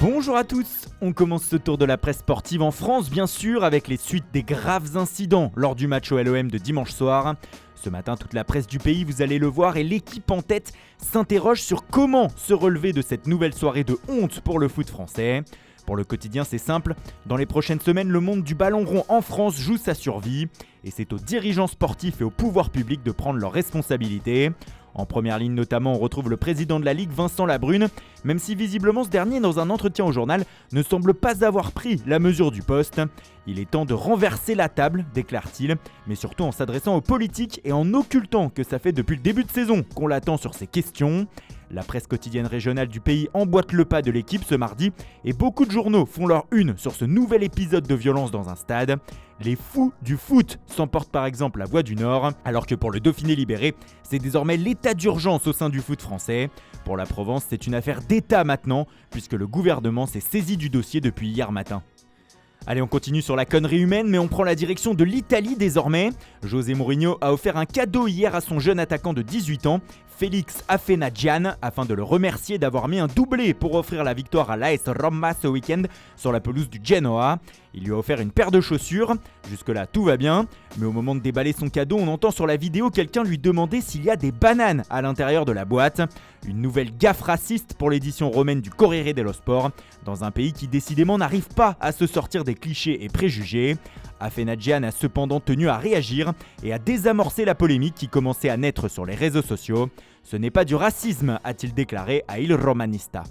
Bonjour à tous, on commence ce tour de la presse sportive en France bien sûr avec les suites des graves incidents lors du match au LOM de dimanche soir. Ce matin toute la presse du pays, vous allez le voir, et l'équipe en tête s'interroge sur comment se relever de cette nouvelle soirée de honte pour le foot français. Pour le quotidien c'est simple, dans les prochaines semaines le monde du ballon rond en France joue sa survie et c'est aux dirigeants sportifs et au pouvoir public de prendre leurs responsabilités. En première ligne notamment, on retrouve le président de la Ligue, Vincent Labrune, même si visiblement ce dernier, dans un entretien au journal, ne semble pas avoir pris la mesure du poste. Il est temps de renverser la table, déclare-t-il, mais surtout en s'adressant aux politiques et en occultant que ça fait depuis le début de saison qu'on l'attend sur ces questions. La presse quotidienne régionale du pays emboîte le pas de l'équipe ce mardi et beaucoup de journaux font leur une sur ce nouvel épisode de violence dans un stade. Les fous du foot s'emportent par exemple la Voix du Nord, alors que pour le Dauphiné libéré, c'est désormais l'état d'urgence au sein du foot français. Pour la Provence, c'est une affaire d'État maintenant, puisque le gouvernement s'est saisi du dossier depuis hier matin. Allez, on continue sur la connerie humaine, mais on prend la direction de l'Italie désormais. José Mourinho a offert un cadeau hier à son jeune attaquant de 18 ans, Félix Afenagian, afin de le remercier d'avoir mis un doublé pour offrir la victoire à l'AS Roma ce week-end sur la pelouse du Genoa. Il lui a offert une paire de chaussures, jusque-là tout va bien, mais au moment de déballer son cadeau, on entend sur la vidéo quelqu'un lui demander s'il y a des bananes à l'intérieur de la boîte. Une nouvelle gaffe raciste pour l'édition romaine du Corriere dello Sport, dans un pays qui décidément n'arrive pas à se sortir des clichés et préjugés. Afenagian a cependant tenu à réagir et à désamorcer la polémique qui commençait à naître sur les réseaux sociaux. Ce n'est pas du racisme, a-t-il déclaré à Il Romanista.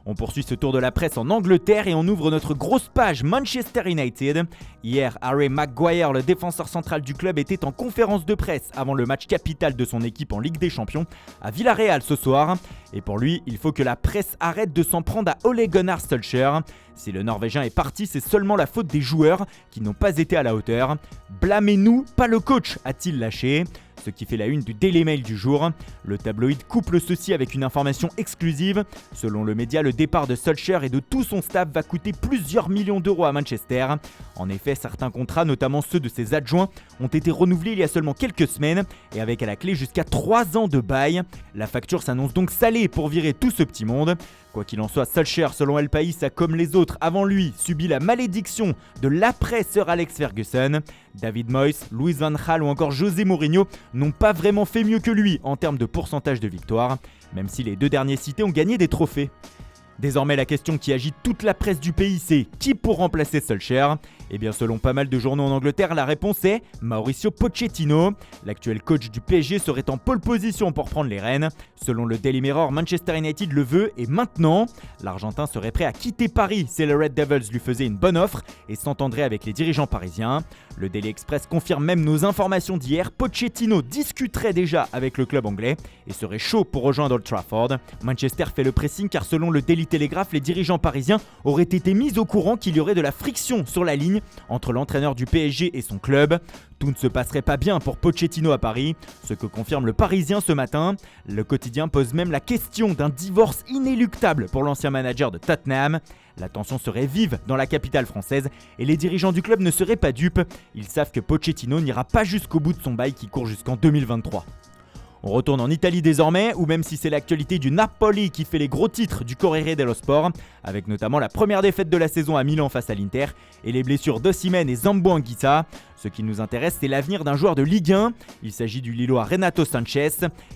On poursuit ce tour de la presse en Angleterre et on ouvre notre grosse page Manchester United. Hier, Harry Maguire, le défenseur central du club, était en conférence de presse avant le match capital de son équipe en Ligue des Champions à Villarreal ce soir. Et pour lui, il faut que la presse arrête de s'en prendre à Ole Gunnar Solskjaer. Si le Norvégien est parti, c'est seulement la faute des joueurs qui n'ont pas été à la hauteur. Blâmez-nous, pas le coach, a-t-il lâché. Ce qui fait la une du Daily Mail du jour. Le tabloïd couple ceci avec une information exclusive. Selon le média, le départ de Solskjaer et de tout son staff va coûter plusieurs millions d'euros à Manchester. En effet, certains contrats, notamment ceux de ses adjoints, ont été renouvelés il y a seulement quelques semaines et avec à la clé jusqu'à 3 ans de bail. La facture s'annonce donc salée pour virer tout ce petit monde. Quoi qu'il en soit, Solskjaer, selon El País, a comme les autres avant lui subi la malédiction de l'après-Sir Alex Ferguson. David Moyes, Louis van Gaal ou encore José Mourinho n'ont pas vraiment fait mieux que lui en termes de pourcentage de victoires, même si les deux derniers cités ont gagné des trophées. Désormais, la question qui agite toute la presse du pays, c'est qui pour remplacer Solskjaer ? Eh bien, selon pas mal de journaux en Angleterre, la réponse est Mauricio Pochettino. L'actuel coach du PSG serait en pole position pour prendre les rênes. Selon le Daily Mirror, Manchester United le veut et maintenant, l'Argentin serait prêt à quitter Paris si les Red Devils lui faisaient une bonne offre et s'entendrait avec les dirigeants parisiens. Le Daily Express confirme même nos informations d'hier. Pochettino discuterait déjà avec le club anglais et serait chaud pour rejoindre Old Trafford. Manchester fait le pressing car selon le Daily Telegraph, les dirigeants parisiens auraient été mis au courant qu'il y aurait de la friction sur la ligne entre l'entraîneur du PSG et son club. Tout ne se passerait pas bien pour Pochettino à Paris, ce que confirme le Parisien ce matin. Le quotidien pose même la question d'un divorce inéluctable pour l'ancien manager de Tottenham. La tension serait vive dans la capitale française et les dirigeants du club ne seraient pas dupes. Ils savent que Pochettino n'ira pas jusqu'au bout de son bail qui court jusqu'en 2023. On retourne en Italie désormais, où même si c'est l'actualité du Napoli qui fait les gros titres du Corriere dello Sport, avec notamment la première défaite de la saison à Milan face à l'Inter et les blessures d'Osimhen et Zambo Anguissa. Ce qui nous intéresse, c'est l'avenir d'un joueur de Ligue 1. Il s'agit du Lillois Renato Sanchez.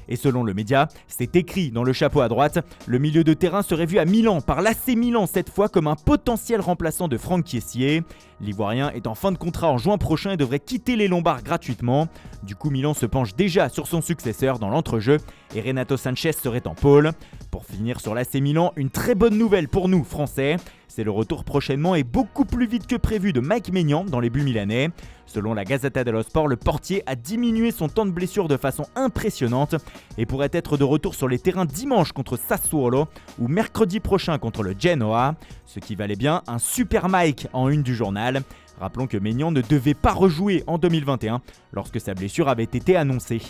Et selon le média, c'est écrit dans le chapeau à droite, le milieu de terrain serait vu à Milan par l'AC Milan cette fois comme un potentiel remplaçant de Franck Kessié. L'Ivoirien est en fin de contrat en juin prochain et devrait quitter les Lombards gratuitement. Du coup, Milan se penche déjà sur son successeur dans l'entrejeu et Renato Sanchez serait en pôle. Pour finir sur l'AC Milan, une très bonne nouvelle pour nous, Français. C'est le retour prochainement et beaucoup plus vite que prévu de Mike Maignan dans les buts milanais. Selon la Gazzetta dello Sport, le portier a diminué son temps de blessure de façon impressionnante et pourrait être de retour sur les terrains dimanche contre Sassuolo ou mercredi prochain contre le Genoa, ce qui valait bien un super Mike en une du journal. Rappelons que Maignan ne devait pas rejouer en 2021 lorsque sa blessure avait été annoncée.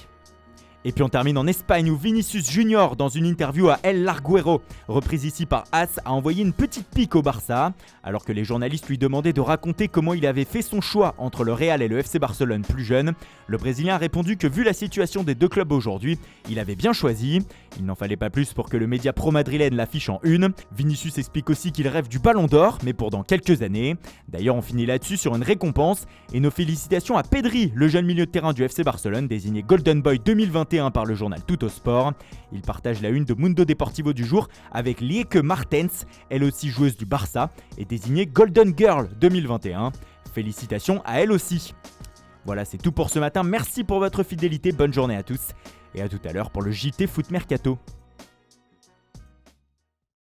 Et puis on termine en Espagne où Vinicius Junior, dans une interview à El Larguero, reprise ici par AS, a envoyé une petite pique au Barça, alors que les journalistes lui demandaient de raconter comment il avait fait son choix entre le Real et le FC Barcelone plus jeune. Le Brésilien a répondu que vu la situation des deux clubs aujourd'hui, il avait bien choisi. Il n'en fallait pas plus pour que le média pro-madrilène l'affiche en une. Vinicius explique aussi qu'il rêve du Ballon d'Or, mais pour dans quelques années. D'ailleurs, on finit là-dessus sur une récompense, et nos félicitations à Pedri, le jeune milieu de terrain du FC Barcelone, désigné Golden Boy 2021 par le journal Tuttosport. Il partage la une de Mundo Deportivo du jour avec Lieke Martens, elle aussi joueuse du Barça, et désignée Golden Girl 2021. Félicitations à elle aussi. Voilà, c'est tout pour ce matin. Merci pour votre fidélité. Bonne journée à tous. Et à tout à l'heure pour le JT Foot Mercato.